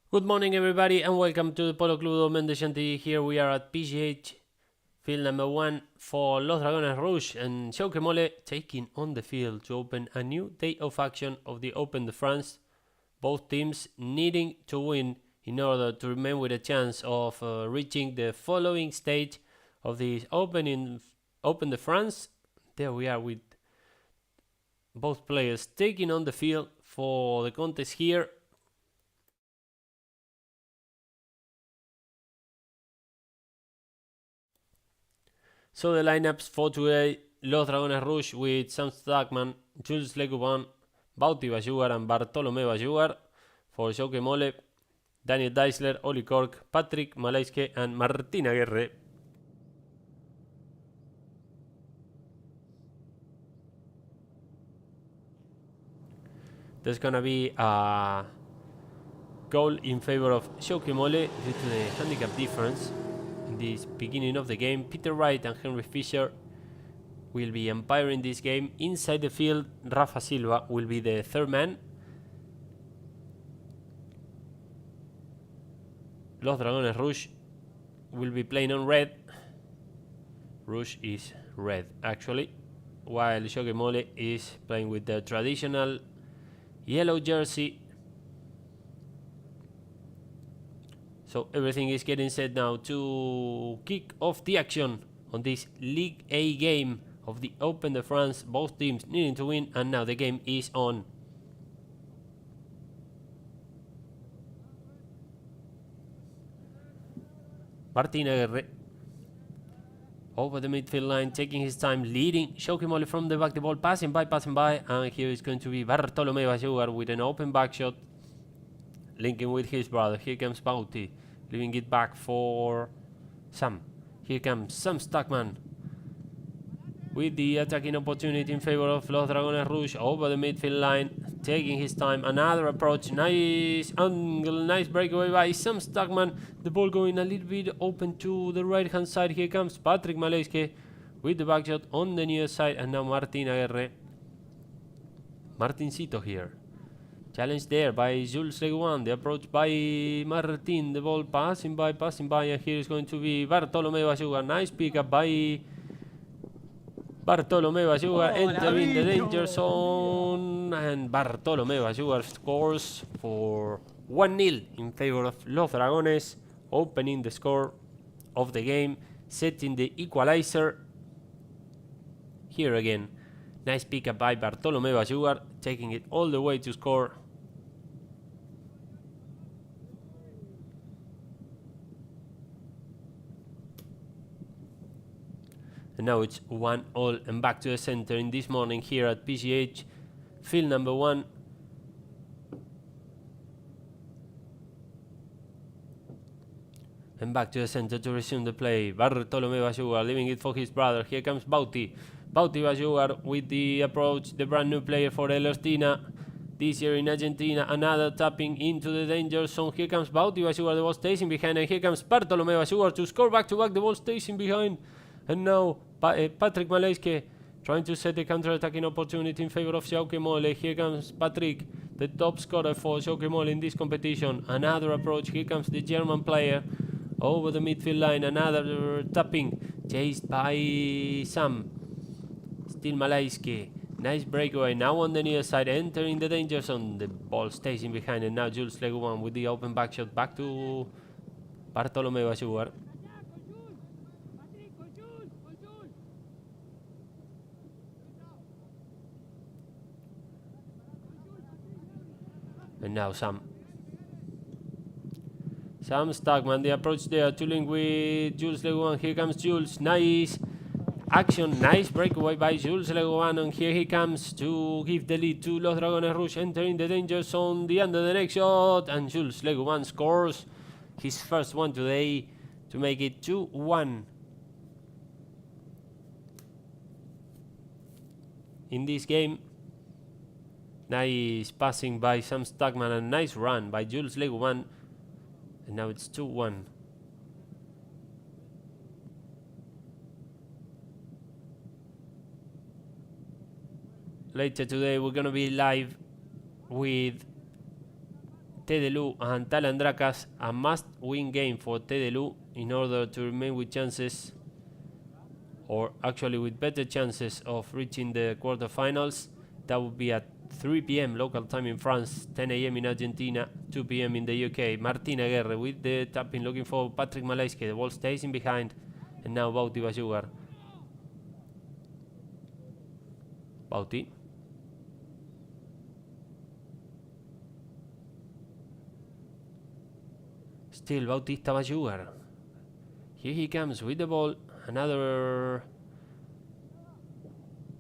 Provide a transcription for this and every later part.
Good morning, everybody, and welcome to the Polo Club Mendeshanti. Here we are at PGH, field number 1 for Los Dragones Rouge and Shockemohle taking on the field to open a new day of action of the Open de France. Both teams needing to win in order to remain with a chance of reaching the following stage of the Open de France. There we are with both players taking on the field for the contest here. So the lineups for today: Los Dragones Rouge with Sam Stackman, Jules Lecoupin, Bauti Bajugar and Bartolomé Bajugar. For Shockemohle, Daniel Deisler, Oli Cork, Patrick Malayske and Martina Guerre. There's gonna be a goal in favor of Shockemohle due to the handicap difference. In this beginning of the game, Peter Wright and Henry Fisher will be umpiring this game. Inside the field, Rafa Silva will be the third man. Los Dragones Rouge will be playing on red. Rouge is red, actually, while Shockemohle is playing with the traditional yellow jersey. So everything is getting set now to kick off the action on this League A game of the Open de France. Both teams needing to win, and now the game is on. Martina Guerre over the midfield line, taking his time, leading Shockemohle from the back. The ball passing by, and here is going to be Bartolomé Bajugar with an open back shot, linking with his brother. Here comes Bauti, leaving it back for Sam. Here comes Sam Stackman with the attacking opportunity in favor of Los Dragones Rouge over the midfield line, taking his time. Another approach, nice angle, nice breakaway by Sam Stackman. The ball going a little bit open to the right hand side. Here comes Patrick Malayske with the back shot on the near side, and now Martina Guerre. Martincito here. Challenge there by Jules Lecoupin. The approach by Martin. The ball passing by, and here is going to be Bartolomé Bajugar. Nice pickup by Bartolomé Bajugar, entering the danger zone, and Bartolomé Bajugar scores for 1-0 in favor of Los Dragones, opening the score of the game, setting the equalizer. Here again, nice pickup by Bartolomé Bajugar, taking it all the way to score. And now it's 1-1 and back to the center in this morning here at PGH, field number 1. And back to the center to resume the play. Bartolomé Bajugar leaving it for his brother. Here comes Bauti. Bauti Bajugar with the approach, the brand new player for El Ostina. This year in Argentina, another tapping into the danger zone. Here comes Bauti Bajugar, the ball stays in behind, and here comes Bartolomé Bajugar to score back to back. The ball stays in behind, and now Patrick Malayske trying to set the counter-attacking opportunity in favor of Shockemohle. Here comes Patrick, the top scorer for Shockemohle in this competition. Another approach, here comes the German player over the midfield line. Another tapping, chased by Sam. Still Malayske. Nice breakaway, now on the near side, entering the danger zone. The ball stays in behind, and now Jules Lecoupin with the open back shot back to Bartolomé Bajugar. And now Sam Stockman, the approach there to link with Jules Le Guin. Here comes Jules. Nice action, nice breakaway by Jules Le Guin. And here he comes to give the lead to Los Dragones Rouge, entering the danger zone. The end of the next shot. And Jules Le Guin scores his first one today to make it 2-1. In this game, nice passing by Sam Stockman and nice run by Jules Le Guin. And now it's 2-1. Later today we're gonna be live with Tedelu and Talandrakas, a must-win game for Tedelu in order to remain with chances, or actually with better chances of reaching the quarterfinals. That would be at 3 p.m. local time in France, 10 a.m. in Argentina, 2 p.m. in the UK. Martín Aguirre with the tapping, looking for Patrick Malayske. The ball stays in behind, and now Bauti Bajugar. Bauti. Still Bautista Bajugar. Here he comes with the ball. Another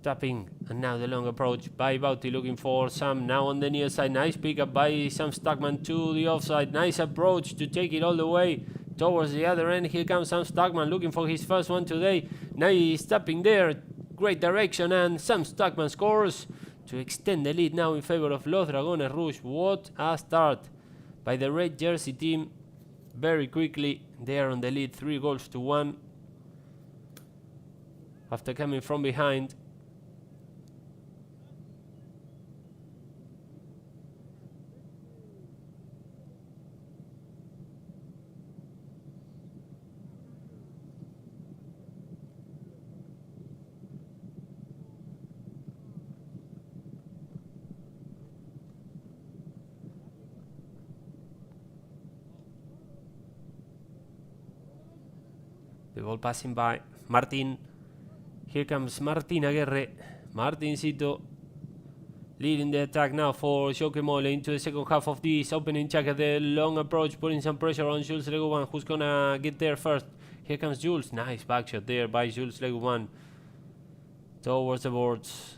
tapping, and now the long approach by Bauti, looking for Sam. Now on the near side, nice pickup by Sam Stockman to the offside. Nice approach to take it all the way towards the other end. Here comes Sam Stockman looking for his first one today. Nice tapping there, great direction, and Sam Stockman scores to extend the lead now in favor of Los Dragones Rouge. What a start by the red jersey team. Very quickly they are on the lead, 3-1 after coming from behind. The ball passing by Martin. Here comes Martín Aguirre. Martincito leading the attack now for Shockemohle into the second half of this opening check. The long approach, putting some pressure on Jules Le Guin, who's gonna get there first. Here comes Jules. Nice back shot there by Jules Le Guin towards the boards.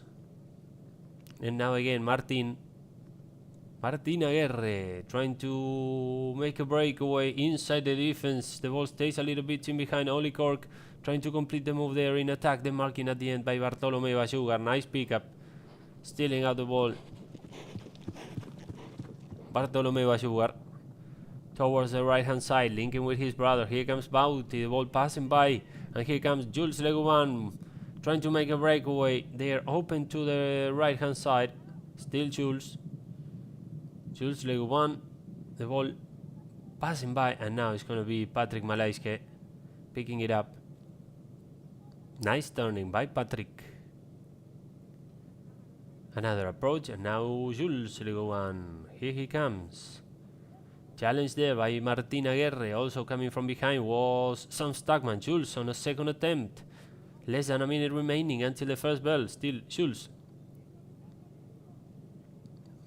And now again Martin Aguirre trying to make a breakaway inside the defense. The ball stays a little bit in behind. Oli Cork trying to complete the move there in attack. The marking at the end by Bartolomé Bajugar. Nice pickup, stealing out the ball. Bartolomé Bajugar towards the right hand side, linking with his brother. Here comes Bauti, the ball passing by, and here comes Jules Le Guin trying to make a breakaway. They are open to the right hand side. Still Jules Le Guin, the ball passing by, and now it's going to be Patrick Malayske picking it up. Nice turning by Patrick. Another approach, and now Jules Le Guin. Here he comes. Challenge there by Martín Aguirre. Also coming from behind was Sam Stockman. Jules on a second attempt. Less than a minute remaining until the first bell. Still Jules.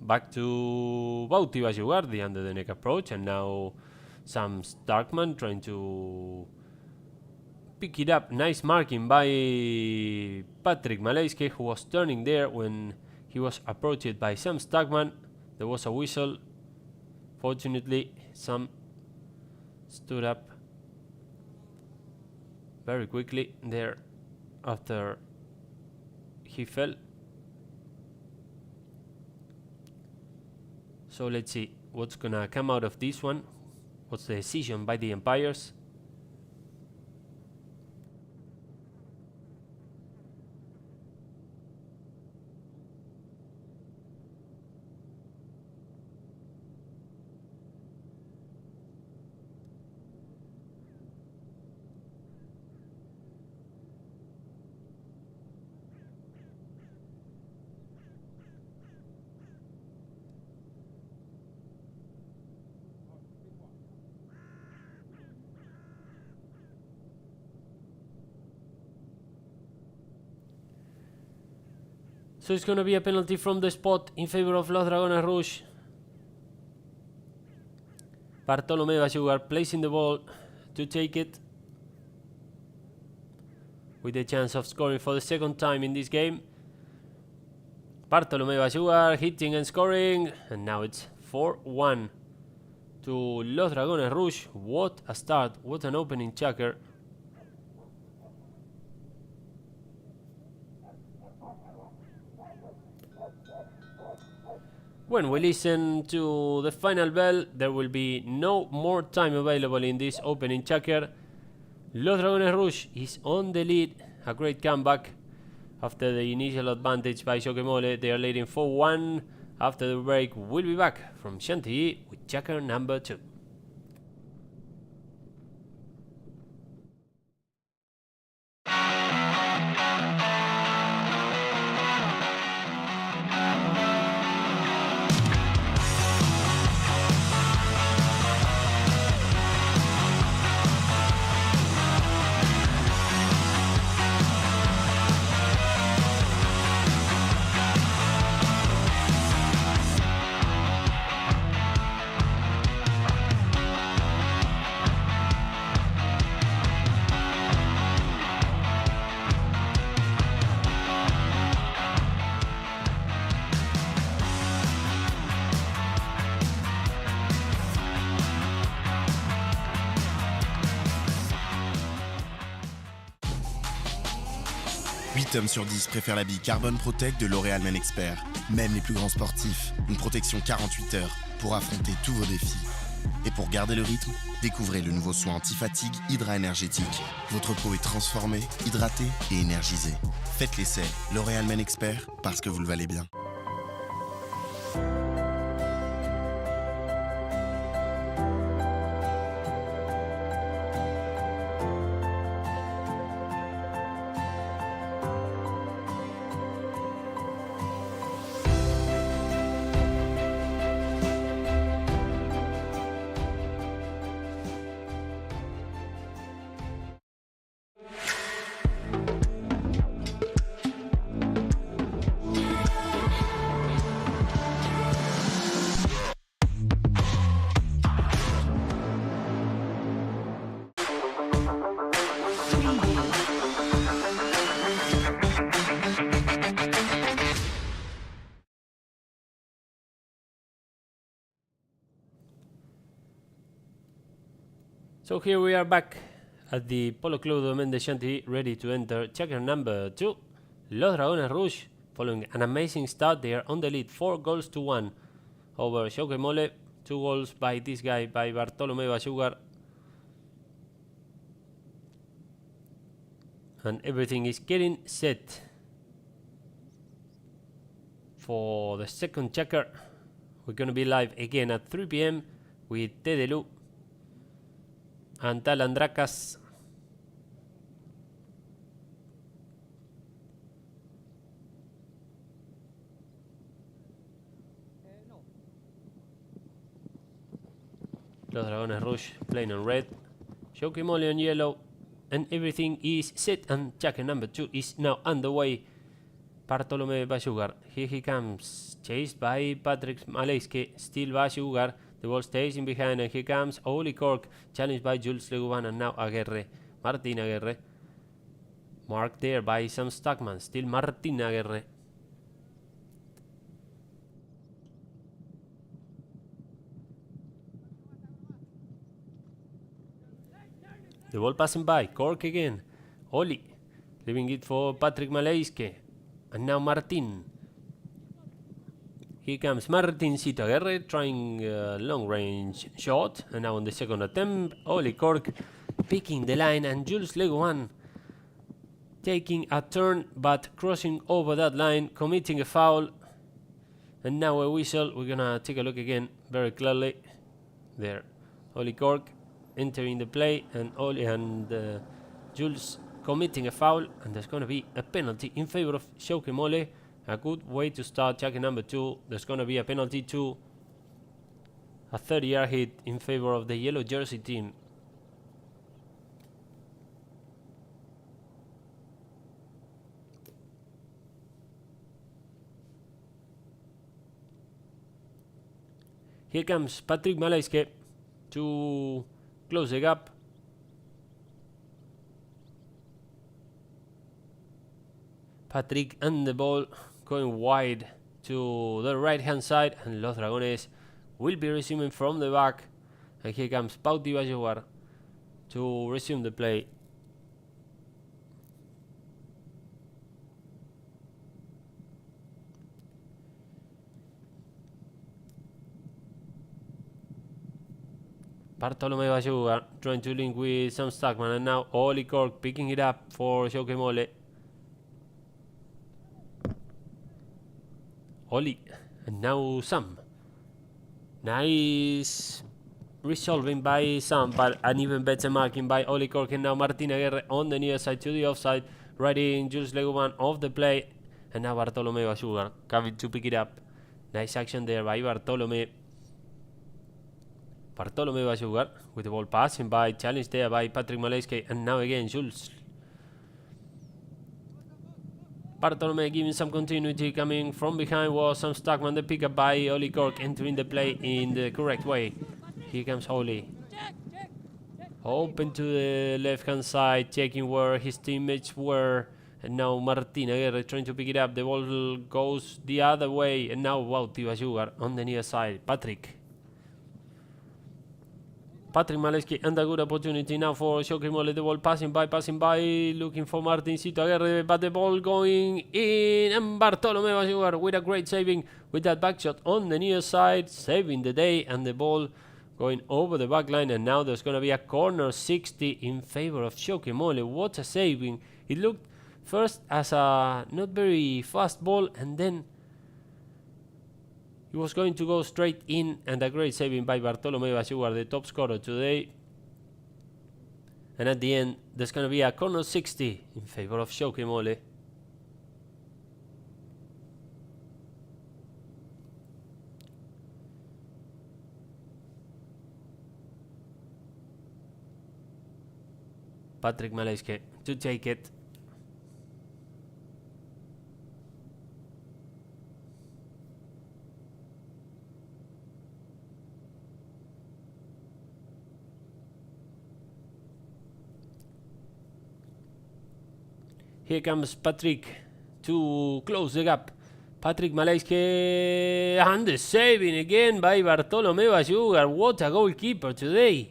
Back to Bauti Bajugar, the under the neck approach, and now Sam Stockman trying to pick it up. Nice marking by Patrick Malayske, who was turning there when he was approached by Sam Stockman. There was a whistle. Fortunately, Sam stood up very quickly there after he fell. So let's see what's gonna come out of this one. What's the decision by the umpires? So it's going to be a penalty from the spot in favor of Los Dragones Rouge. Bartolomé va a jugar placing the ball to take it, with the chance of scoring for the second time in this game. Bartolomé va a jugar, hitting and scoring, and now it's 4-1 to Los Dragones Rouge. What a start, what an opening checker. When we listen to the final bell, there will be no more time available in this opening checker. Los Dragones Rouge is on the lead, a great comeback after the initial advantage by Shockemohle. They are leading 4-1. After the break, we'll be back from Chantilly with checker number 2. Hommes sur 10 préfèrent la bille Carbon Protect de L'Oréal Men Expert. Même les plus grands sportifs, une protection 48 heures pour affronter tous vos défis. Et pour garder le rythme, découvrez le nouveau soin anti-fatigue Hydra énergétique. Votre peau est transformée, hydratée et énergisée. Faites l'essai L'Oréal Men Expert parce que vous le valez bien. So here we are back at the Polo Club Domaine de Chantilly, ready to enter checker number 2. Los Dragones Rouge, following an amazing start, they are on the lead 4-1 over Shockemohle. 2 goals by this guy, by Bartolomé Basugar. And everything is getting set for the second checker. We're going to be live again at 3 PM with Tedelu and Talandracas. Los Dragones Rouge playing on red, Shockemohle on yellow, and everything is set, and checker number 2 is now underway. Bartolomé Basugar, here he comes, chased by Patrick Maleiske, still Basugar. The ball stays in behind, and here comes Oli Cork, challenged by Jules Leguban, and now Aguerre, Martin Aguerre. Marked there by Sam Stockman, still Martin Aguerre. The ball passing by, Cork again, Oli, leaving it for Patrick Maleiske, and now Martin. Here comes Martincito Aguerre trying a long-range shot, and now on the second attempt, Oli Cork picking the line, and Jules Leguan taking a turn but crossing over that line, committing a foul, and now a whistle. We're gonna take a look again very clearly. There, Oli Cork entering the play, and Oli and Jules committing a foul, and there's gonna be a penalty in favor of Shockemohle. A good way to start checker number 2. There's gonna be a penalty too. A 30-yard hit in favor of the yellow jersey team. Here comes Patrick Maleiske to close the gap. Patrick and the ball going wide to the right hand side, and Los Dragones will be resuming from the back. And here comes Bauti va a jugar to resume the play. Bartolome va a jugar, trying to link with Sam Stackman, and now Oli Cork picking it up for Shockemohle. Oli, and now Sam. Nice resolving by Sam, but an even better marking by Oli Cork, and now Martin Aguirre on the near side to the offside, riding Jules Leguman off the play, and now Bartolome va a jugar, coming to pick it up. Nice action there by Bartolome. Bartolome va a jugar with the ball passing by, challenge there by Patrick Maleyski, and now again Jules. Bartolome giving some continuity, coming from behind was Sam Stackman, the pickup by Oli Cork, entering the play in the correct way. Here comes Oli. Open to the left hand side, checking where his teammates were, and now Martin Aguirre trying to pick it up. The ball goes the other way, and now Bauti va a jugar on the near side. Patrick Maleyski, and a good opportunity now for Shockemohle. The ball passing by, looking for Martincito Aguirre, but the ball going in, and Bartolome va a jugar with a great saving with that back shot on the near side, saving the day, and the ball going over the back line, and now there's going to be a corner 60 in favor of Shockemohle. What a saving. It looked first as a not very fast ball, and then he was going to go straight in, and a great saving by Bartolome va a jugar, the top scorer today. And at the end, there's going to be a corner 60 in favor of Shockemohle. Patrick Maleyski to take it. Here comes Patrick to close the gap. Patrick Maleyski, and the saving again by Bartolome va a jugar. What a goalkeeper today.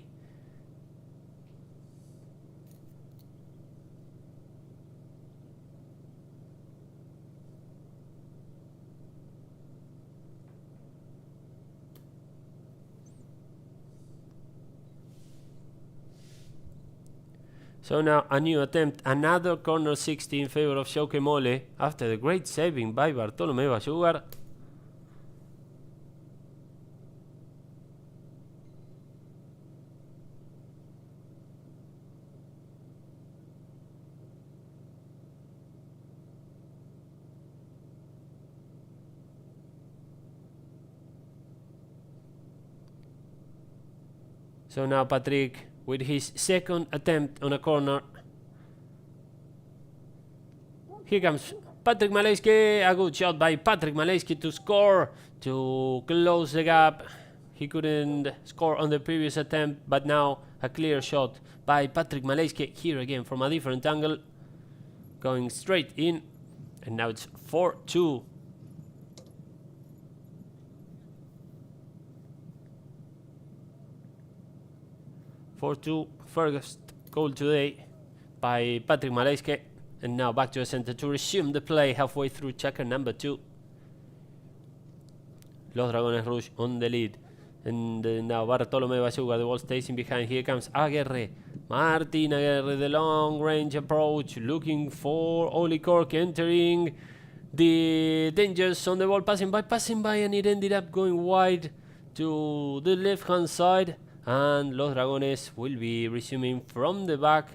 So now a new attempt, another corner 60 in favor of Shockemohle after the great saving by Bartolome va a jugar. So now Patrick with his second attempt on a corner. Here comes Patrick Maleyski, a good shot by Patrick Maleyski to score, to close the gap. He couldn't score on the previous attempt, but now a clear shot by Patrick Maleyski, here again from a different angle, going straight in, and now it's 4-2. First goal today by Patrick Maleyski, and now back to the center to resume the play halfway through checker number 2. Los Dragones Rouge on the lead, and now Bartolome va a jugar. The ball stays in behind. Here comes Aguirre. Martin Aguirre, the long range approach, looking for Oli Cork, entering the dangers on the ball, passing by, and it ended up going wide to the left hand side. And Los Dragones will be resuming from the back.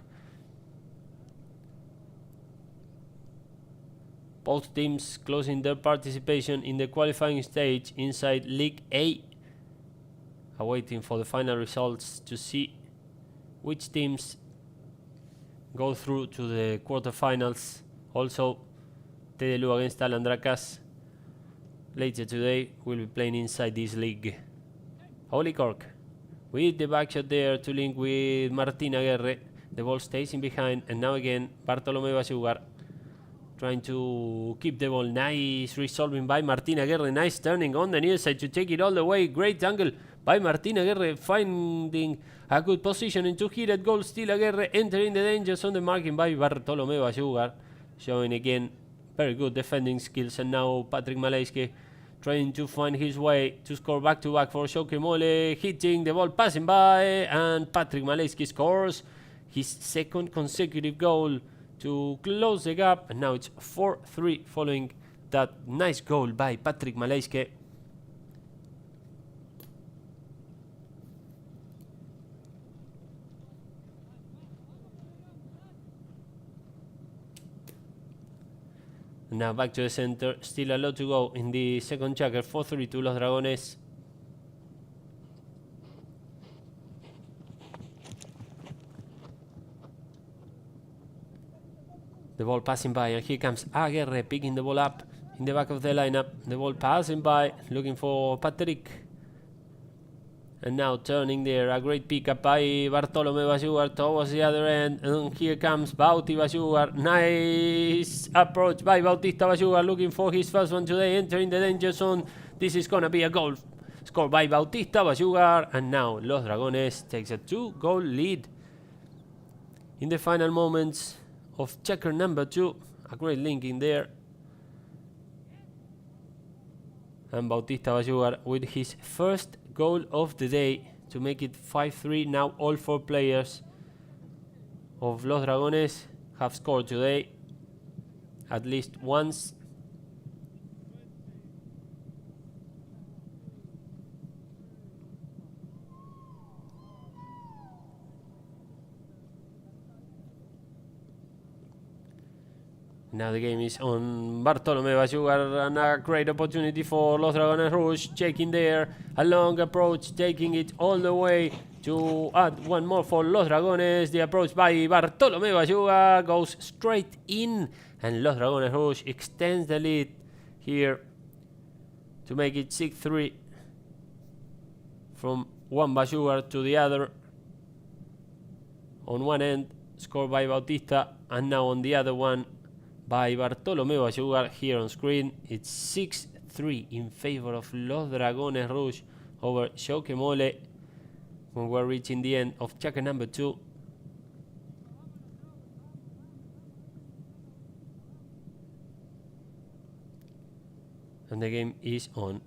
Both teams closing their participation in the qualifying stage inside League A, awaiting for the final results to see which teams go through to the quarterfinals. Also, TDLU against Alandracas later today will be playing inside this league. Oli Cork with the back shot there to link with Martín Aguirre. The ball stays in behind, and now again Bartolomé va a jugar, trying to keep the ball. Nice resolving by Martín Aguirre. Nice turning on the near side to take it all the way. Great angle by Martín Aguirre, finding a good position and to hit at goal. Still Aguirre entering the danger zone. The marking by Bartolomé va a jugar, showing again very good defending skills. And now Patrick Malayski trying to find his way to score back-to-back for Shockemohle, hitting the ball, passing by, and Patrick Malayski scores his second consecutive goal to close the gap, and now it's 4-3 following that nice goal by Patrick Malayski. Now back to the center, still a lot to go in the second checker. 4-3 to Los Dragones. The ball passing by, and here comes Aguirre picking the ball up in the back of the lineup. The ball passing by, looking for Patrick. And now turning there, a great pickup by Bartolomé Bayugar towards the other end. And here comes Bauti Bayugar. Nice approach by Bautista Bayugar, looking for his first one today, entering the danger zone. This is gonna be a goal scored by Bautista Bayugar. And now Los Dragones takes a 2-goal lead in the final moments of checker number 2. A great link in there. And Bautista Bayugar with his first goal of the day to make it 5-3. Now all 4 players of Los Dragones have scored today at least once. Now the game is on. Bartolomé Bayugar, and a great opportunity for Los Dragones Rouge, checking there, a long approach, taking it all the way to add one more for Los Dragones. The approach by Bartolomé Bayugar goes straight in, and Los Dragones Rouge extends the lead here to make it 6-3 from one Bayugar to the other. On one end, scored by Bautista, and now on the other one, by Bartolomé Bayugar. Here on screen, it's 6-3 in favor of Los Dragones Rouge over Shockemohle when we're reaching the end of checker number 2. And the game is on.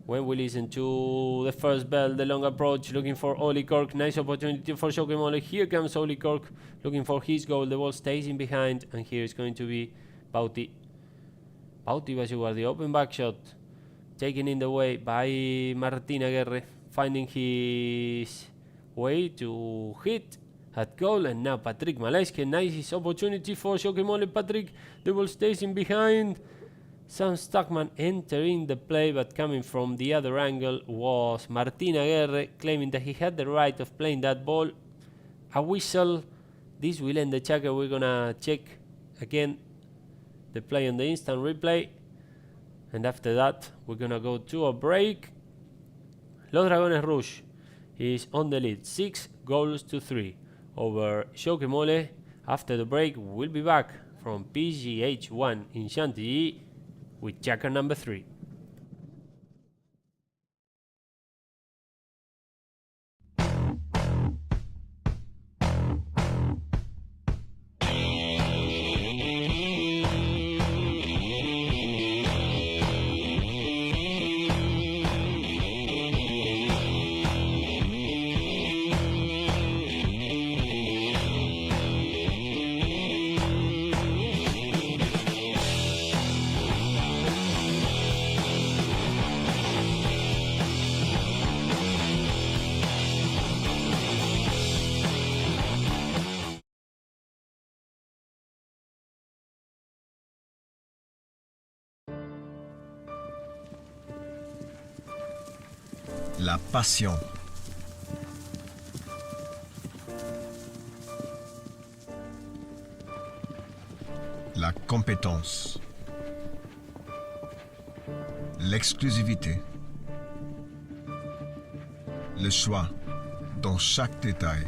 When we listen to the first bell, the long approach, looking for Oli Cork. Nice opportunity for Shockemohle. Here comes Oli Cork, looking for his goal. The ball stays in behind, and here is going to be Bauti. Bauti Bayugar, the open back shot, taken in the way by Martín Aguirre, finding his way to hit at goal. And now Patrick Malayski, nice opportunity for Shockemohle. Patrick, the ball stays in behind. Sam Stockman entering the play, but coming from the other angle was Martín Aguirre, claiming that he had the right of playing that ball. A whistle. This will end the checker. We're gonna check again the play on the instant replay, and after that we're gonna go to a break. Los Dragones Rouge is on the lead, 6-3 over Shockemohle. After the break, we'll be back from PGH1 in Chantilly with checker number 3. La passion. La compétence. L'exclusivité. le choix dans chaque détail.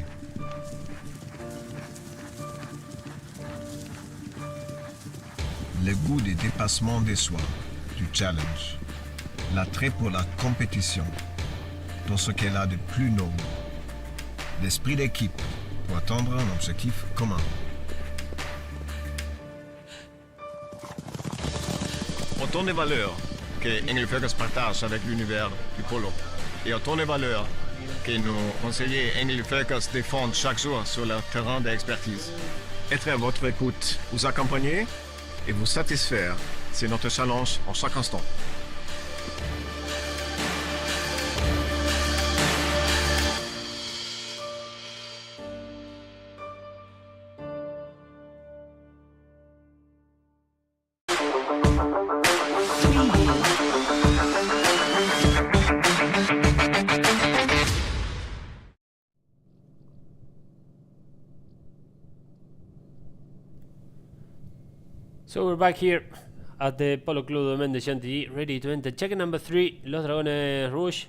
Le goût des dépassements des soi, du challenge. L'attrait pour la compétition, dans ce qu'elle a de plus noble. L'esprit d'équipe pour atteindre un objectif commun. Autant de valeurs que Engelfökers partage avec l'univers du polo et autant de valeurs que nos conseillers Engelfökers défendent chaque jour sur leur terrain d'expertise. Être à votre écoute, vous accompagner et vous satisfaire, c'est notre challenge en chaque instant. So we're back here at the Polo Club Domaine de Chantilly, ready to enter check number 3. Los Dragones Rouge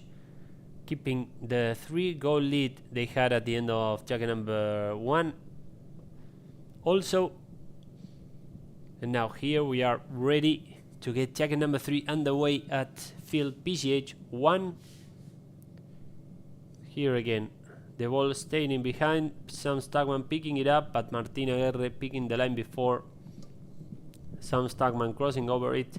keeping the 3-goal lead they had at the end of check number 1. Also, and now here we are ready to get check number 3 underway at field PCH 1. Here again, the ball staying behind, Sam Stagman picking it up, but Martin Aguirre picking the line before Sam Stagman crossing over it.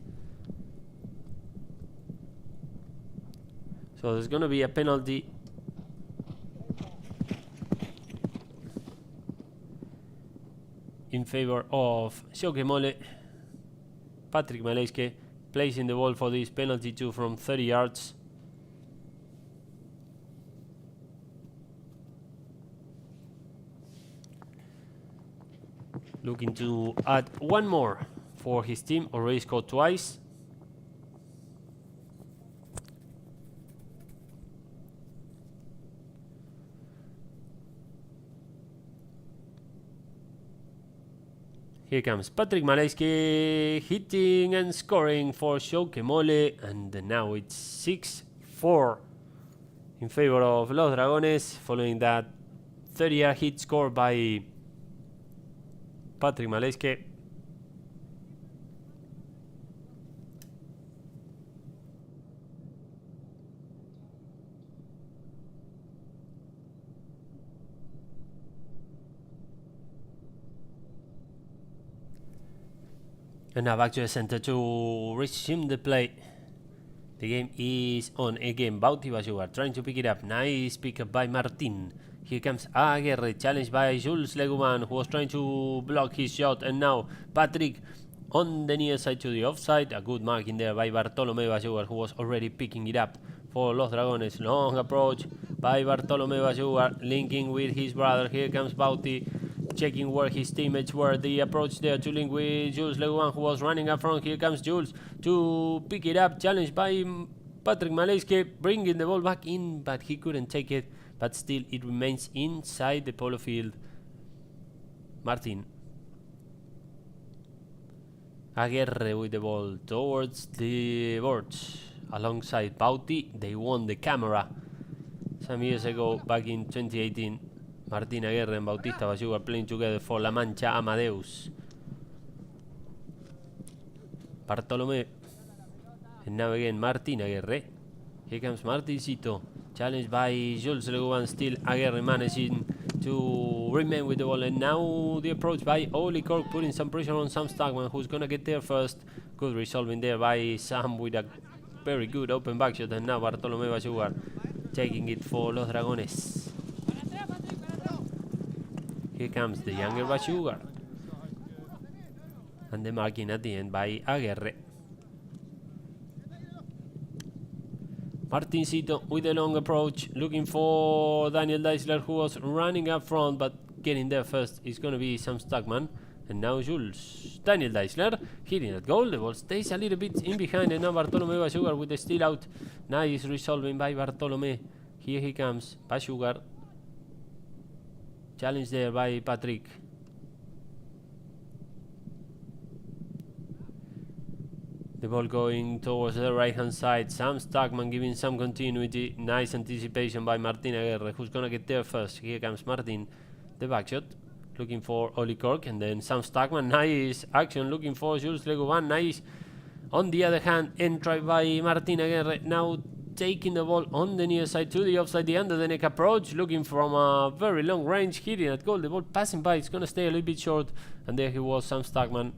So there's gonna be a penalty. In favor of Shockemohle. Patrick Maleiske placing the ball for this penalty too from 30 yards. Looking to add one more for his team, already scored twice. Here comes Patrick Maleiske hitting and scoring for Shockemohle, and now it's 6-4 in favor of Los Dragones following that 30-yard hit scored by Patrick Maleiske. And now back to the center to resume the play. The game is on again. Bauti Basugar trying to pick it up. Nice pick up by Martin. Here comes Aguirre, challenged by Jules Leguman, who was trying to block his shot. And now Patrick on the near side to the offside. A good mark in there by Bartolomé Basugar, who was already picking it up for Los Dragones. Long approach by Bartolomé Basugar, linking with his brother. Here comes Bauti, checking where his teammates were. The approach there to link with Jules Leguan, who was running up front. Here comes Jules to pick it up, challenged by Patrick Maleiske, bringing the ball back in, but he couldn't take it. But still, it remains inside the polo field. Martin Aguirre with the ball towards the boards alongside Bauti. They won the camera some years ago, back in 2018. Martin Aguirre and Bautista Basugar playing together for La Mancha Amadeus. Bartolomé. And now again Martin Aguirre. Here comes Martincito, challenged by Jules Leguan. Still Aguirre managing to remain with the ball. And now the approach by Oli Cork, putting some pressure on Sam Stagman, who's gonna get there first. Good resolving there by Sam with a very good open back shot. And now Bartolomé Basugar taking it for Los Dragones. Here comes the younger Basugar. And the marking at the end by Aguirre. Martincito with a long approach, looking for Daniel Deisler, who was running up front, but getting there first is going to be Sam Stagman. And now Jules. Daniel Deisler hitting at goal. The ball stays a little bit in behind, and now Bartolomé Basugar with the steal out. Nice resolving by Bartolomé. Here he comes, Basugar. Challenge there by Patrick. The ball going towards the right hand side. Sam Stockman giving some continuity. Nice anticipation by Martin Aguirre, who's gonna get there first. Here comes Martin, the back shot, looking for Oli Cork, and then Sam Stockman. Nice action looking for Jules Legovan. Nice. On the other hand, entry by Martin Aguirre. Now taking the ball on the near side to the offside, the under the neck approach, looking from a very long range, hitting at goal. The ball passing by, it's gonna stay a little bit short, and there he was, Sam Stockman,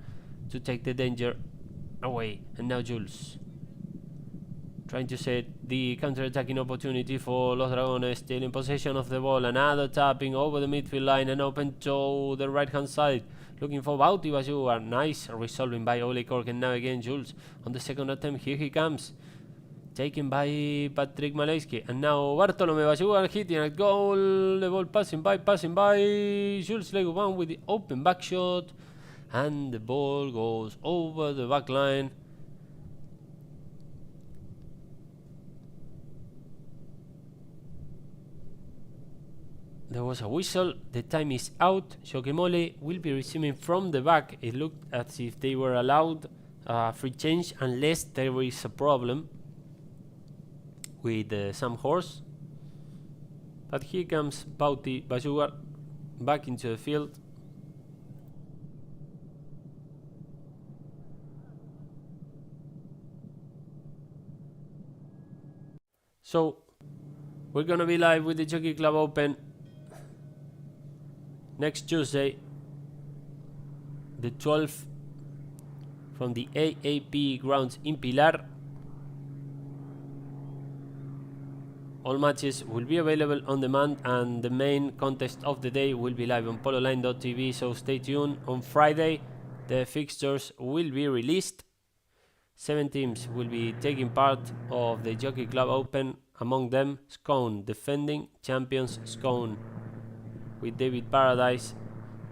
to take the danger away. And now Jules trying to set the counter-attacking opportunity for Los Dragones, still in possession of the ball. Another tapping over the midfield line and open to the right hand side, looking for Bauti Bajugar. Nice resolving by Oli Cork, and now again Jules on the second attempt. Here he comes, taken by Patrick Malejski, and now Bartolome Bajugar hitting at goal. The ball passing by Jules Legovan with the open back shot, and the ball goes over the back line. There was a whistle, the time is out. Shockemohle will be resuming from the back. It looked as if they were allowed free change unless there is a problem with some horse. But here comes Bauti Bajugar back into the field. So we're gonna be live with the Jockey Club Open next Tuesday, the 12th, from the AAP grounds in Pilar. All matches will be available on demand, and the main contest of the day will be live on pololine.tv, so stay tuned. On Friday, the fixtures will be released. 7 teams will be taking part of the Jockey Club Open, among them Scone, defending champions Scone, with David Paradise,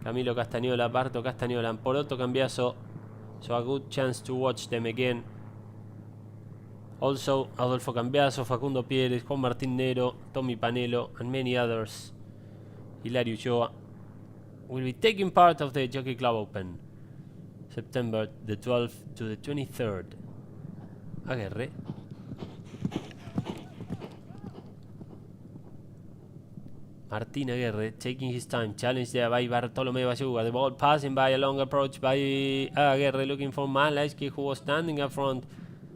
Camilo Castañola, Barto Castañola, and Poroto Cambiaso, so a good chance to watch them again. Also Adolfo Cambiaso, Facundo Pieres, Juan Martín Nero, Tommy Panelo, and many others, Hilario Ochoa, will be taking part of the Jockey Club Open, September the 12th to the 23rd. Aguirre. Martin Aguirre taking his time, challenged there by Bartolome Bajugar. The ball passing by, a long approach by Aguirre, looking for Malejski, who was standing up front.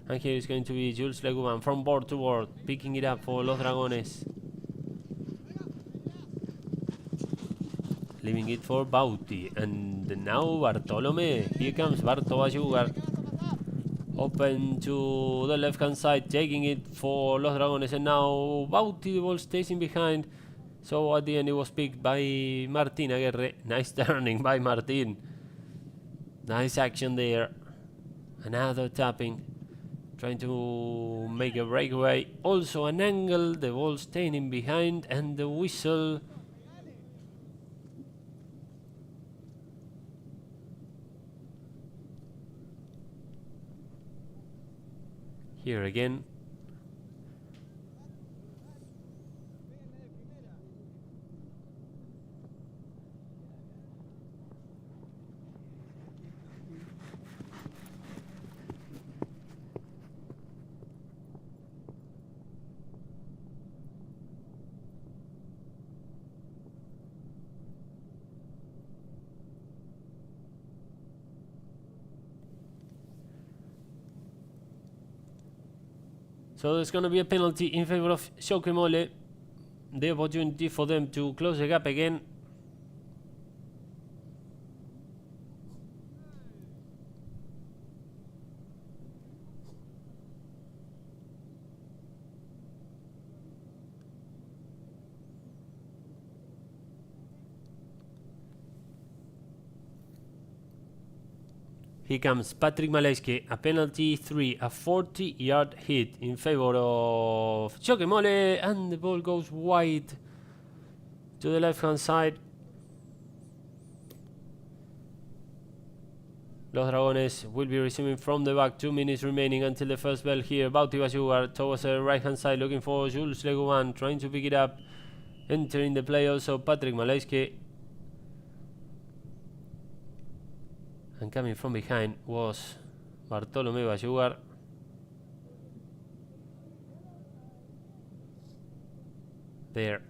And here is going to be Jules Legovan from board to board, picking it up for Los Dragones. Leaving it for Bauti, and now Bartolome. Here comes Barto Bajugar, open to the left hand side, taking it for Los Dragones, and now Bauti, the ball stays in behind. So at the end it was picked by Martin Aguirre. Nice turning by Martin. Nice action there. Another tapping, trying to make a breakaway. Also an angle, the ball staying in behind, and the whistle. Here again. So there's going to be a penalty in favor of Shockemohle. The opportunity for them to close the gap again. Here comes Patrick Malejski, a penalty 3, a 40-yard hit in favor of Shockemohle, and the ball goes wide to the left-hand side. Los Dragones will be resuming from the back, 2 minutes remaining until the first bell here. Bauti Bajugar towards the right-hand side, looking for Jules Legovan, trying to pick it up. Entering the play also Patrick Malejski. And coming from behind was Bartolomé va a jugar. There.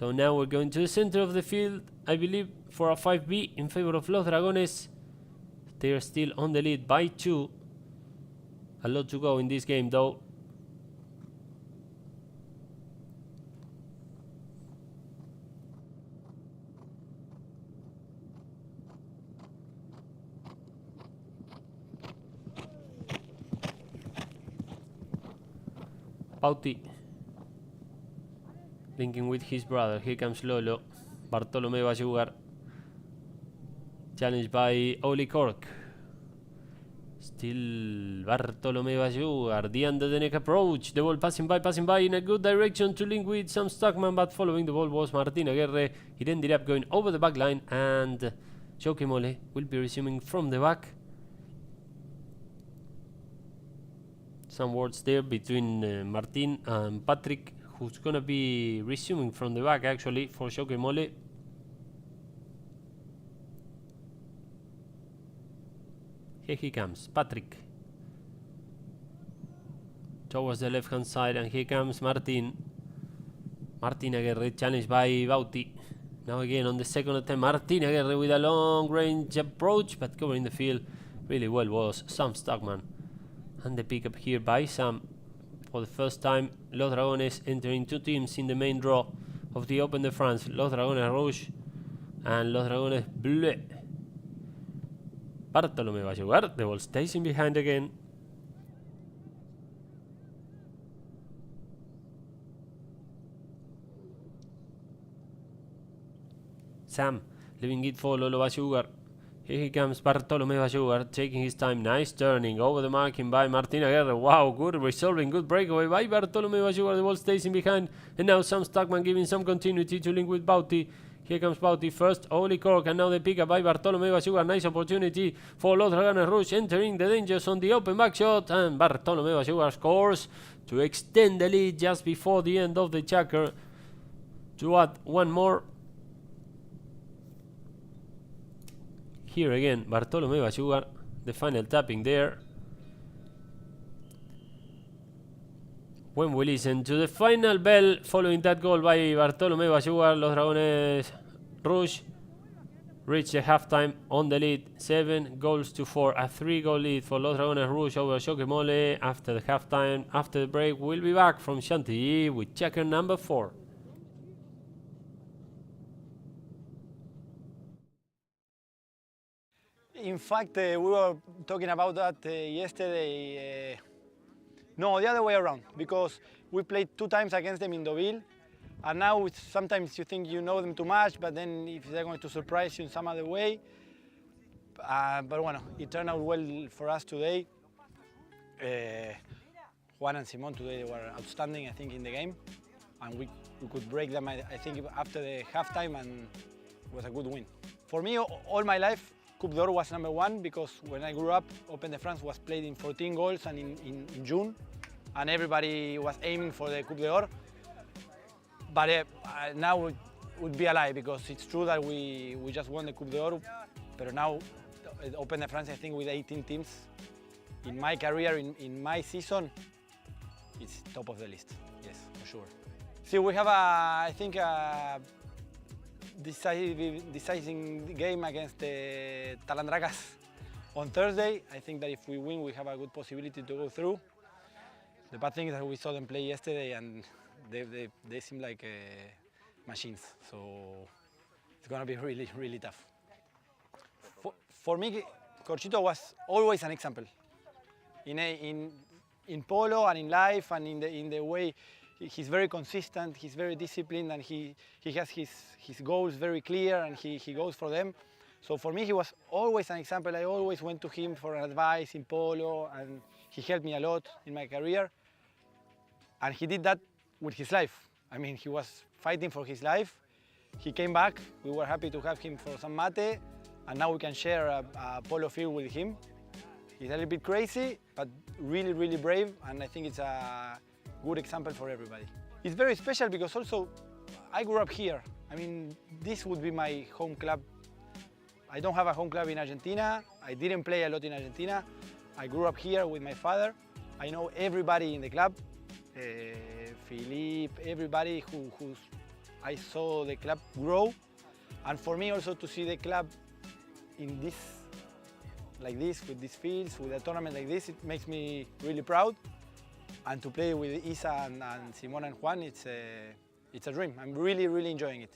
So now we're going to the center of the field, I believe, for a 5B in favor of Los Dragones. They're still on the lead by 2. A lot to go in this game, though. Bauti linking with his brother. Here comes Lolo. Bartolomé va a jugar. Challenged by Oli Cork. Still Bartolomé va a jugar. The under the neck approach. The ball passing by in a good direction to link with Sam Stockman, but following the ball was Martin Aguirre. It ended up going over the back line, and Shockemohle will be resuming from the back. Some words there between Martin and Patrick, who's gonna be resuming from the back actually for Shockemohle. Here he comes, Patrick. Towards the left hand side, and here comes Martin. Martin Aguirre challenged by Bauti. Now again on the second attempt, Martin Aguirre with a long range approach, but covering the field really well was Sam Stockman. And the pickup here by Sam. For the first time, Los Dragones entering 2 teams in the main draw of the Open de France. Los Dragones Rouge and Los Dragones Bleu. Bartolomé va a jugar. The ball stays in behind again. Sam leaving it for Lolo va a jugar. Here he comes, Bartolomé va a jugar, taking his time. Nice turning over the marking by Martin Aguirre. Wow, good resolving, good breakaway by Bartolomé va a jugar. The ball stays in behind. And now Sam Stockman giving some continuity to link with Bauti. Here comes Bauti first, Oli Cork, and now the pickup by Bartolomé va a jugar. Nice opportunity for Los Dragones Rouge, entering the dangers on the open back shot. And Bartolomé va a jugar scores to extend the lead just before the end of the checker. To add one more. Here again, Bartolomé va a jugar. The final tapping there. When we listen to the final bell following that goal by Bartolomé va a jugar, Los Dragones Rouge reach the halftime on the lead, 7-4, a 3-goal lead for Los Dragones Rouge over Shockemohle. After the halftime, after the break, we'll be back from Chantilly with checker number 4. In fact, we were talking about that yesterday. No, the other way around, because we played 2 times against them in Deauville, and now sometimes you think you know them too much, but then if they're going to surprise you in some other way. But bueno, it turned out well for us today. Juan and Simon today were outstanding, I think, in the game, and we could break them, I think, after the halftime, and it was a good win. For me, all my life, Coupe d'Or was number 1, because when I grew up, Open de France was played in 14 goals and in June, and everybody was aiming for the Coupe d'Or. But now it would be a lie, because it's true that we just won the Coupe d'Or, but now Open de France, I think, with 18 teams, in my career, in my season, it's top of the list, yes, for sure. See, we have, I think, deciding game against the Talandrakas on Thursday. I think that if we win, we have a good possibility to go through. The bad thing is that we saw them play yesterday, and they seem like machines, so it's going to be really, really tough. For me, Corchito was always an example in polo and in life, and in the way. He's very consistent, he's very disciplined, and he has his goals very clear, and he goes for them. So for me, he was always an example. I always went to him for advice in polo, and he helped me a lot in my career. And he did that with his life. I mean, he was fighting for his life. He came back, we were happy to have him for some mate, and now we can share a polo field with him. He's a little bit crazy, but really, really brave, and I think it's a good example for everybody. It's very special because also I grew up here. I mean, this would be my home club I don't have a home club in Argentina. I didn't play a lot in Argentina. I grew up here with my father. I know everybody in the club. Philippe, everybody who I saw the club grow. And for me also to see the club in this, like this, with these fields, with a tournament like this, it makes me really proud. And to play with Isa and Simona and Juan, it's a dream. I'm really, really enjoying it.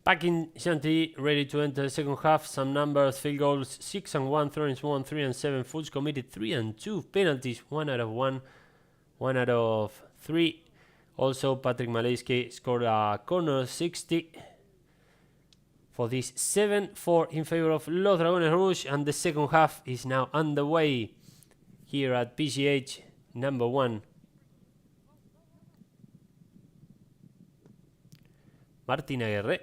Back in Chantilly, ready to enter the second half. Some numbers: field goals 6 and 1, throw-ins 1, 3 and 7, fouls committed 3 and 2, penalties 1 out of 1, 1 out of 3. Also, Patrick Maleyski scored a corner 60 for this 7-4 in favor of Los Dragones Rouge, and the second half is now underway here at PGH number 1. Martin Aguirre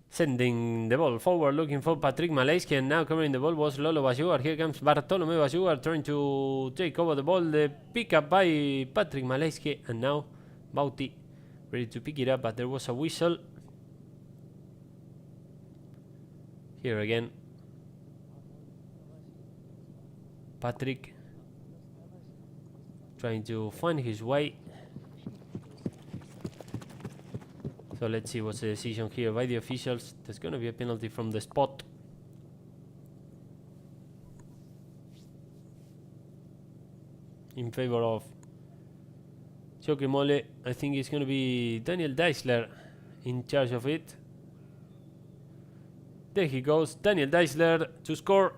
sending the ball forward, looking for Patrick Maleyski, and now covering the ball was Lolo Bajugar. Here comes Bartolomé Bajugar trying to take over the ball. The pickup by Patrick Maleyski, and now Bauti ready to pick it up, but there was a whistle. Here again, Patrick trying to find his way. So let's see what's the decision here by the officials. There's going to be a penalty from the spot. In favor of Shockemohle. I think it's going to be Daniel Deisler in charge of it. There he goes, Daniel Deisler to score.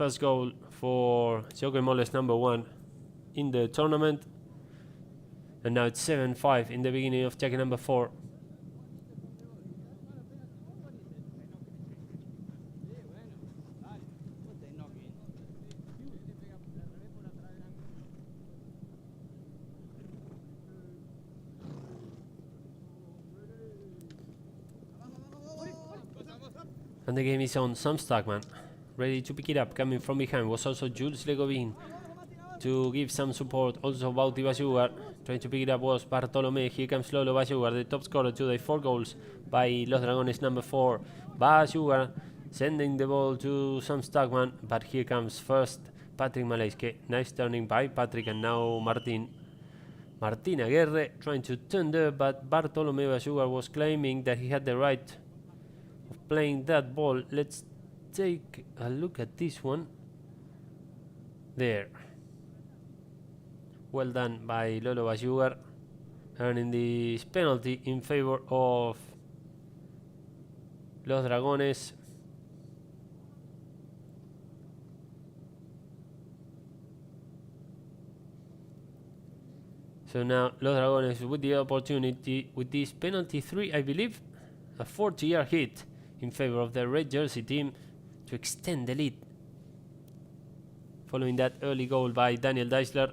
first goal for Shockemohle's number 1 in the tournament. And now it's 7-5 in the beginning of check number 4. And the game is on. Sam Stockman ready to pick it up, coming from behind was also Jules Legovin to give some support. Also Bauti Basugar trying to pick it up was Bartolomé. Here comes Lolo Basugar, the top scorer today. 4 goals by Los Dragones number 4. Basugar sending the ball to Sam Stockman, but here comes first Patrick Malayske. Nice turning by Patrick, and now Martin Aguirre trying to turn there, but Bartolomé Basugar was claiming that he had the right of playing that ball. Let's take a look at this one. There. Well done by Lolo Basugar, earning this penalty in favor of Los Dragones. So now Los Dragones with the opportunity with this penalty 3, I believe, a 40-yard hit in favor of the red jersey team to extend the lead following that early goal by Daniel Deisler.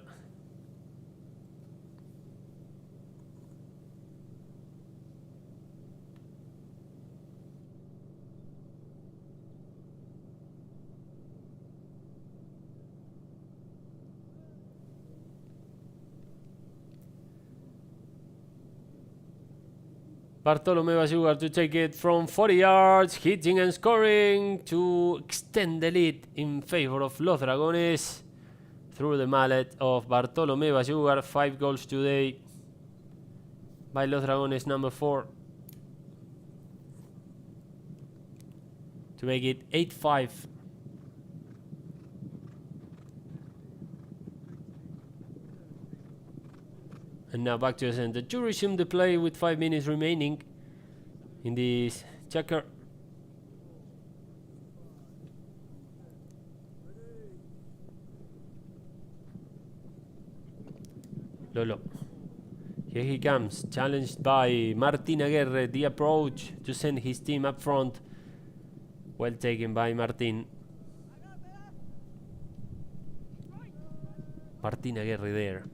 Bartolomé Basugar to take it from 40 yards, hitting and scoring to extend the lead in favor of Los Dragones through the mallet of Bartolomé Basugar. 5 goals today by Los Dragones number 4 to make it 8-5. And now back to the center to resume the play with 5 minutes remaining in this checker. Lolo. Here he comes, challenged by Martin Aguirre. The approach to send his team up front. Well taken by Martin. Martin Aguirre there.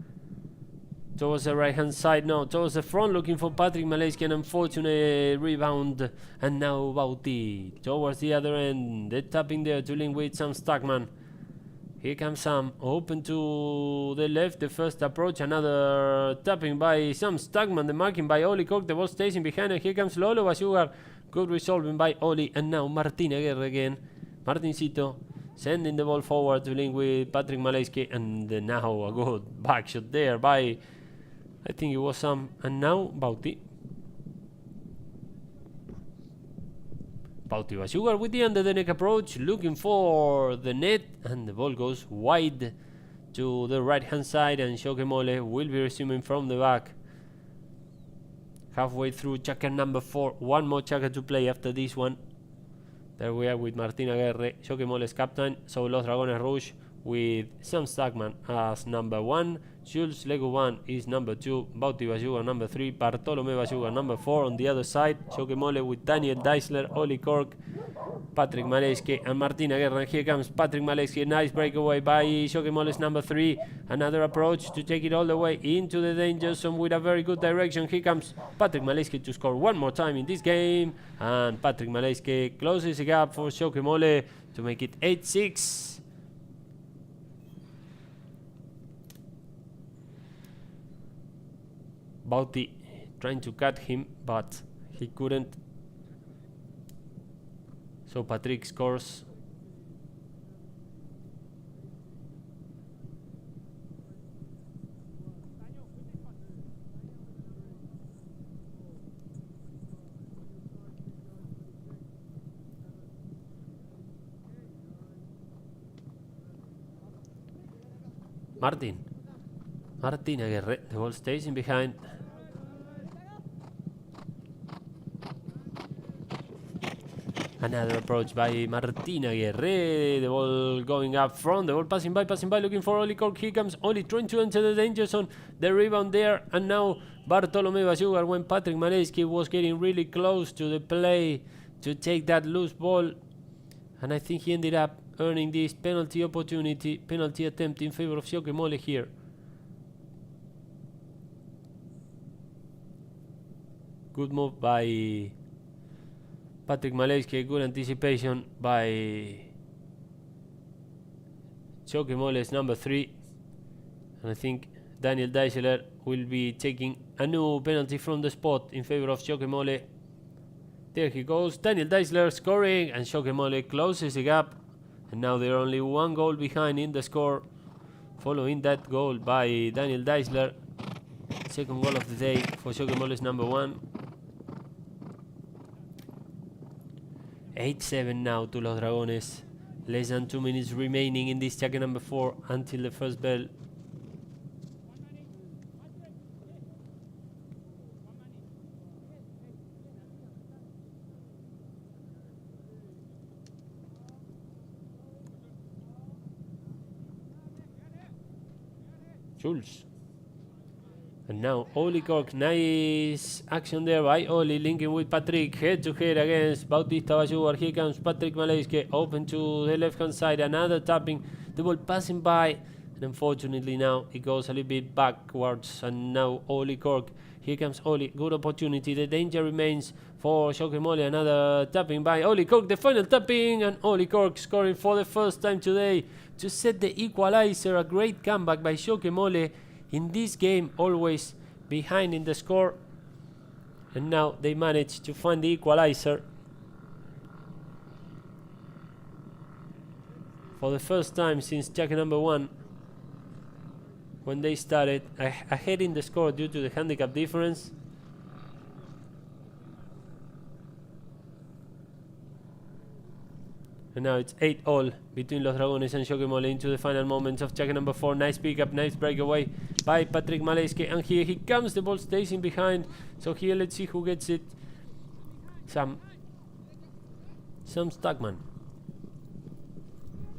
Towards the right hand side, no, towards the front, looking for Patrick Malayske, an unfortunate rebound. And now Bauti towards the other end. They're tapping there to link with Sam Stockman. Here comes Sam, open to the left, the first approach, another tapping by Sam Stockman, the marking by Oli Koch, the ball stays in behind, and here comes Lolo Basugar. Good resolving by Oli, and now Martin Aguirre again. Martincito sending the ball forward to link with Patrick Malayske, and now a good back shot there by, I think it was Sam, and now Bauti. Bauti Basugar with the under the neck approach, looking for the net, and the ball goes wide to the right hand side, and Shockemohle will be resuming from the back. Halfway through checker number 4, one more checker to play after this one. There we are with Martin Aguirre, Shockemohle's captain. So Los Dragones Rouge with Sam Stockman as number 1, Jules Legovin is number 2, Bauti Basugar number 3, Bartolomé Basugar number 4. On the other side, Shockemohle with Daniel Deisler, Oli Koch, Patrick Malayske, and Martin Aguirre. And here comes Patrick Malayske, nice breakaway by Shockemohle's number 3. Another approach to take it all the way into the danger zone with a very good direction. Here comes Patrick Malayske to score one more time in this game, and Patrick Malayske closes the gap for Shockemohle to make it 8-6. Bauti trying to cut him, but he couldn't. So Patrick scores. Martin Aguirre, the ball stays in behind. Another approach by Martina Guerre. The ball going up front. The ball passing by, looking for Oli Cork. Here comes Oli trying to enter the danger zone. The rebound there. And now Bartolomé Bayugar, when Patrick Malewski was getting really close to the play to take that loose ball. And I think he ended up earning this penalty attempt in favor of Shockemohle here. Good move by Patrick Malewski, good anticipation by Shockemohle's number 3. And I think Daniel Deisler will be taking a new penalty from the spot in favor of Shockemohle. There he goes, Daniel Deisler scoring, and Shockemohle closes the gap. And now they're only 1 goal behind in the score, following that goal by Daniel Deisler. Second goal of the day for Shockemohle's number 1. 8-7 now to Los Dragones. Less than 2 minutes remaining in this jacket number 4 until the first bell. Jules. And now Oli Cork, nice action there by Oli, linking with Patrick, head to head against Bautista Bayugar. Here comes Patrick Malewski, open to the left hand side, another tapping, the ball passing by, and unfortunately now it goes a little bit backwards. And now Oli Cork, here comes Oli, good opportunity, the danger remains for Shockemohle, another tapping by Oli Cork, the final tapping, and Oli Cork scoring for the first time today to set the equalizer. A great comeback by Shockemohle in this game, always behind in the score, and now they managed to find the equalizer for the first time since jacket number 1, when they started ahead in the score due to the handicap difference. And now it's 8-all between Los Dragones and Shockemohle into the final moments of jacket number 4. Nice pickup, nice breakaway by Patrick Malewski. And here he comes, the ball stays in behind. So here let's see who gets it. Sam Stuckman.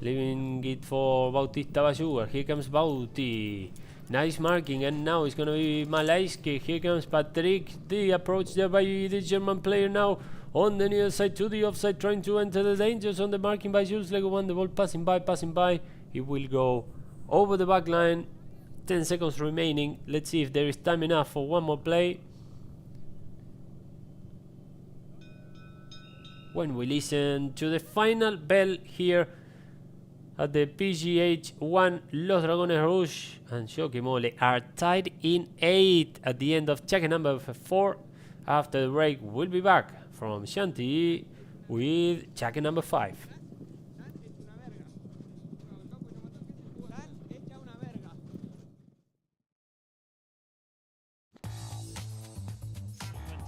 Leaving it for Bautista Bayugar. Here comes Bauti. Nice marking, and now it's going to be Malewski. Here comes Patrick. The approach there by the German player now. On the near side to the offside, trying to enter the dangers on the marking by Jules Legovan. The ball passing by. It will go over the back line. 10 seconds remaining. Let's see if there is time enough for one more play. When we listen to the final bell here at the PGH 1, Los Dragones Rouge and Shockemohle are tied in 8 at the end of jacket number 4. After the break, we'll be back from Chantilly with jacket number 5.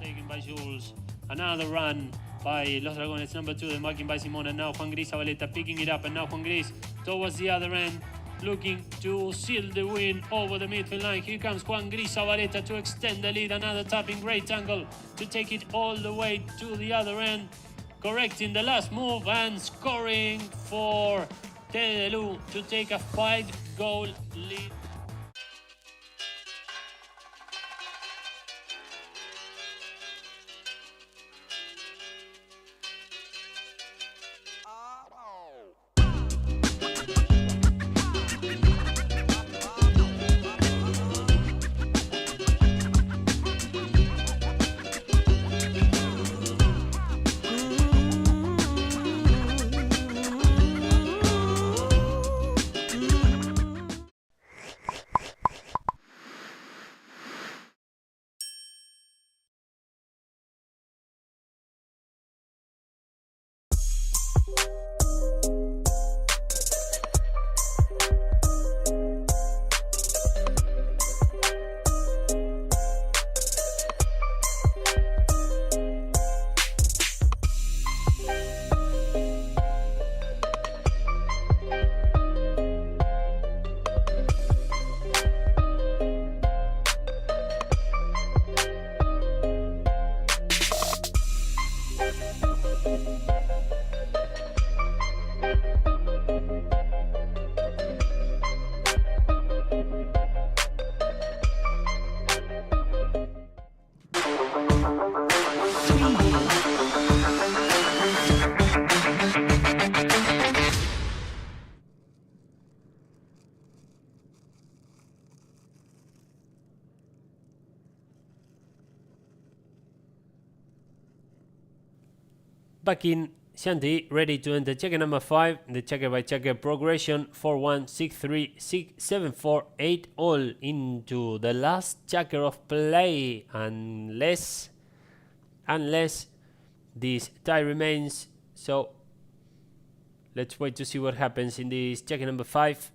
Taken by Jules. Another run by Los Dragones, number 2, the marking by Simon, and now Juan Gris Zabaleta picking it up, and now Juan Gris towards the other end, looking to seal the win over the midfield line. Here comes Juan Gris Zabaleta to extend the lead, another tapping, great angle to take it all the way to the other end, correcting the last move and scoring for Tedelu to take a 5-goal lead. back in. Shanti ready to enter checker number 5. The checker by checker progression 4-1, 6-3, 6-7-4, 8 all into the last checker of play. Unless this tie remains. So let's wait to see what happens in this checker number 5.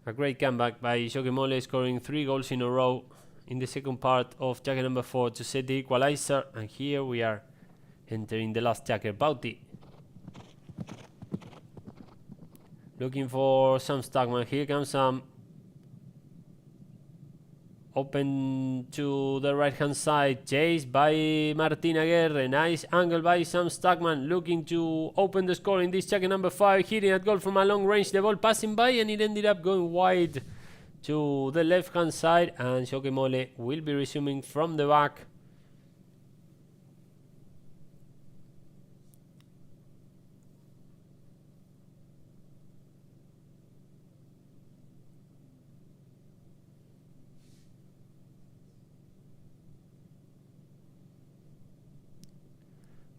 A great comeback by Shockemohle, scoring 3 goals in a row in the second part of checker number 4 to set the equalizer. And here we are entering the last checker. Bauti looking for some Stockman. Here comes some. Open to the right hand side, chased by Martin Aguirre. Nice angle by Sam Stockman, looking to open the score in this checker number 5, hitting at goal from a long range. The ball passing by, and it ended up going wide to the left hand side, and Shockemohle will be resuming from the back.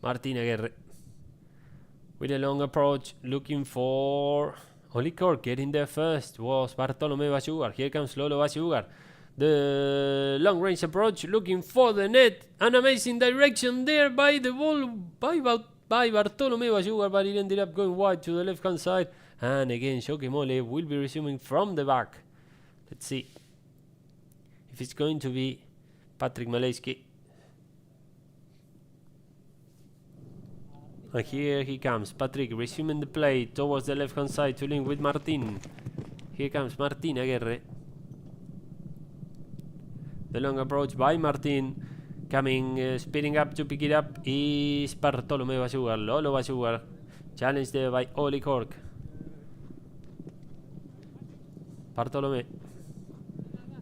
Martin Aguirre with a long approach, looking for Olikor. Getting there first was Bartolomé Bayugar. Here comes Lolo Bayugar. The long range approach, looking for the net. An amazing direction there by the ball by Bartolomé Bayugar, but it ended up going wide to the left hand side. And again, Shockemohle will be resuming from the back. Let's see if it's going to be Patrick Malejski. And here he comes, Patrick resuming the play towards the left hand side to link with Martin. Here comes Martin Aguirre. The long approach by Martin. Coming, speeding up to pick it up is Bartolomé Bayugar. Lolo Bayugar. Challenge there by Oli Cork. Bartolomé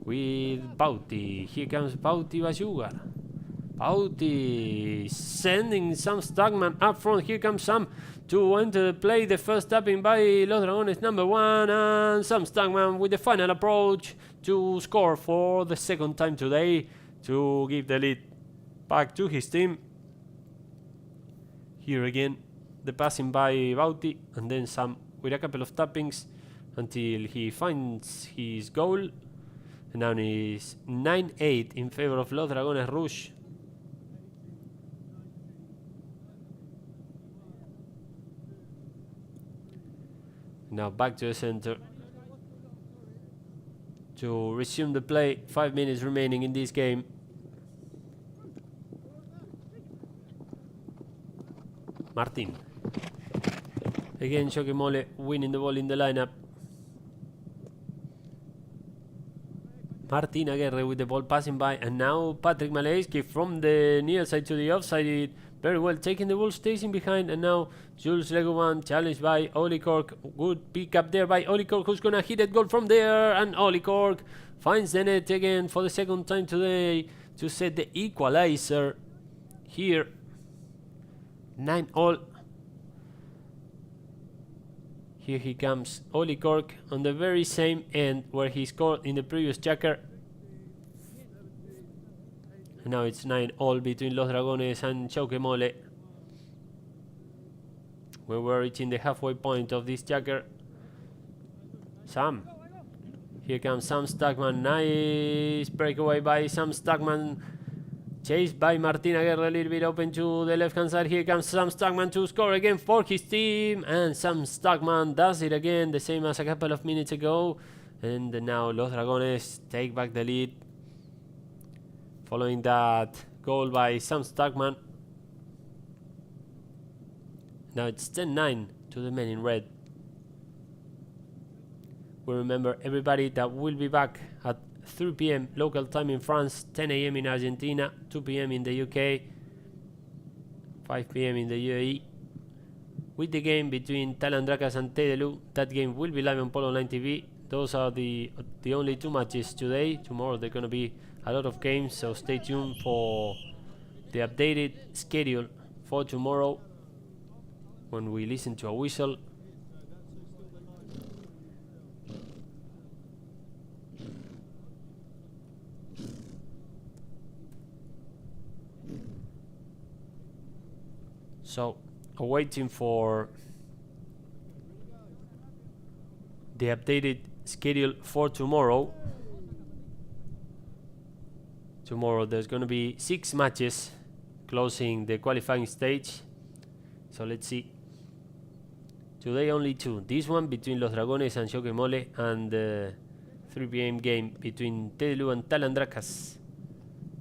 with Bauti. Here comes Bauti Bayugar. Bauti sending Sam Stockman up front. Here comes Sam to enter the play. The first tapping by Los Dragones number 1. And Sam Stockman with the final approach to score for the second time today to give the lead back to his team. Here again, the passing by Bauti, and then Sam with a couple of tappings until he finds his goal. And now it's 9-8 in favor of Los Dragones Rouge. Now back to the center to resume the play. 5 minutes remaining in this game. Martin. Again, Shockemohle winning the ball in the lineup. Martin Aguirre with the ball passing by, and now Patrick Malejski from the near side to the offside. Very well taking the ball, stays in behind, and now Jules Legovan challenged by Oli Cork. Good pick up there by Oli Cork, who's gonna hit a goal from there, and Oli Cork finds the net again for the second time today to set the equalizer here. 9-all. Here he comes, Oli Cork on the very same end where he scored in the previous checker. And now it's 9-all between Los Dragones and Shockemohle. We're reaching the halfway point of this checker. Sam. Here comes Sam Stockman. Nice breakaway by Sam Stockman. Chased by Martin Aguirre, a little bit open to the left hand side. Here comes Sam Stockman to score again for his team. And Sam Stockman does it again, the same as a couple of minutes ago. And now Los Dragones take back the lead following that goal by Sam Stockman. Now it's 10-9 to the men in red. We remember everybody that will be back at 3 p.m. local time in France, 10 a.m. in Argentina, 2 p.m. in the UK, 5 p.m. in the UAE. With the game between Talandrakas and Tedelu, that game will be live on Polo Online TV. Those are the only 2 matches today. Tomorrow there are going to be a lot of games, so stay tuned for the updated schedule for tomorrow when we listen to a whistle. So, waiting for the updated schedule for tomorrow. Tomorrow there's going to be 6 matches closing the qualifying stage. So let's see. Today only 2. This one between Los Dragones and Shockemohle, and 3 p.m. game between Tedelu and Talandrakas.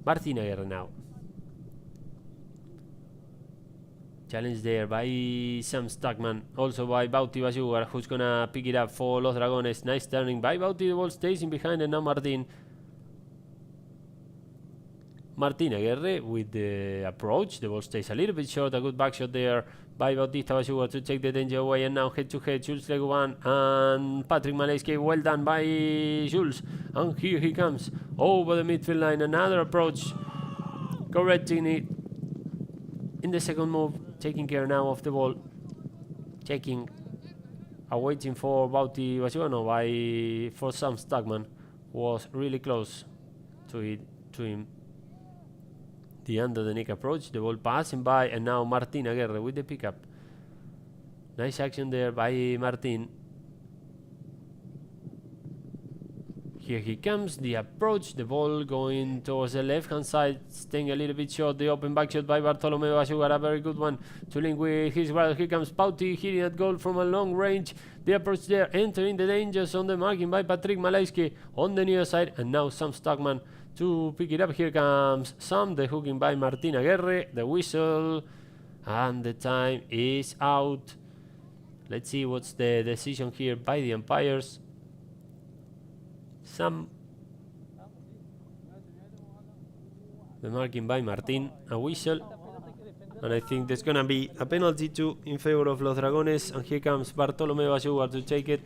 Martin Aguirre now. Challenge there by Sam Stockman, also by Bauti Basugar, who's gonna pick it up for Los Dragones. Nice turning by Bauti, the ball stays in behind, and now Martin Aguirre with the approach. The ball stays a little bit short. A good back shot there by Bautista Basugar to take the danger away, and now head to head Jules Leguban and Patrick Malayski. Well done by Jules, and here he comes over the midfield line. Another approach, correcting it in the second move, taking care now of the ball, checking, waiting for Bauti Basugar, for Sam Stockman, was really close to him. The under the neck approach, the ball passing by, and now Martin Aguirre with the pickup. Nice action there by Martin. Here he comes, the approach, the ball going towards the left hand side, staying a little bit short. The open back shot by Bartolomeu Basugar, a very good one to link with his brother. Here comes Bauti hitting that goal from a long range. The approach there, entering the danger zone, the marking by Patrick Malayski on the near side, and now Sam Stockman to pick it up. Here comes Sam, the hooking by Martin Aguirre, the whistle, and the time is out. Let's see what's the decision here by the umpires. Sam, the marking by Martin, a whistle, and I think there's gonna be a penalty too in favor of Los Dragones, and here comes Bartolomeu Basugar to take it.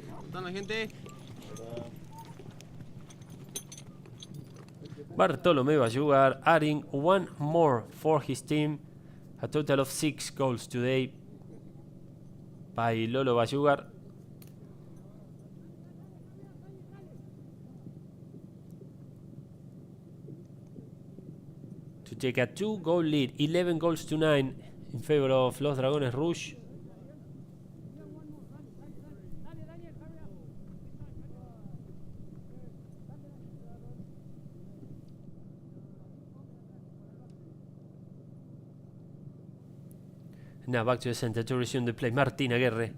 Bartolomeu Basugar adding 1 more for his team, a total of 6 goals today by Lolo Basugar. To take a 2-goal lead, 11 goals to 9 in favor of Los Dragones Rouge. Now back to the center to resume the play. Martin Aguirre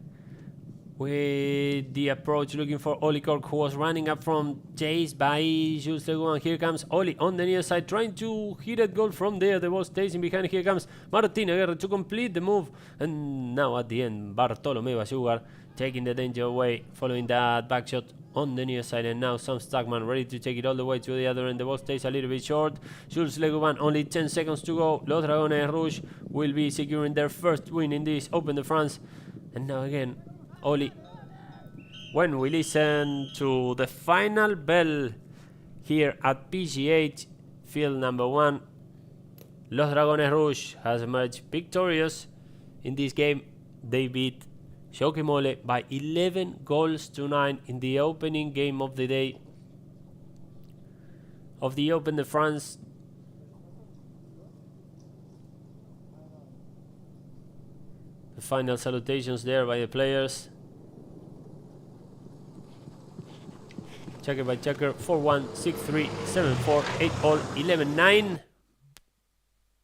with the approach, looking for Oli Cork, who was running up from chased by Jules Leguban. Here comes Oli on the near side, trying to hit that goal from there. The ball stays in behind. Here comes Martin Aguirre to complete the move, and now at the end Bartolomeu Basugar taking the danger away following that back shot on the near side, and now Sam Stockman ready to take it all the way to the other end. The ball stays a little bit short. Jules Leguban, only 10 seconds to go. Los Dragones Rouge will be securing their first win in this Open de France. And now again Oli, when we listen to the final bell here at PGH field number 1, Los Dragones Rouge has emerged victorious in this game. They beat Shockemohle by 11 goals to 9 in the opening game of the day of the Open de France. The final salutations there by the players. Checker by checker, 4-1, 6-3, 7-4, 8-all, 11-9.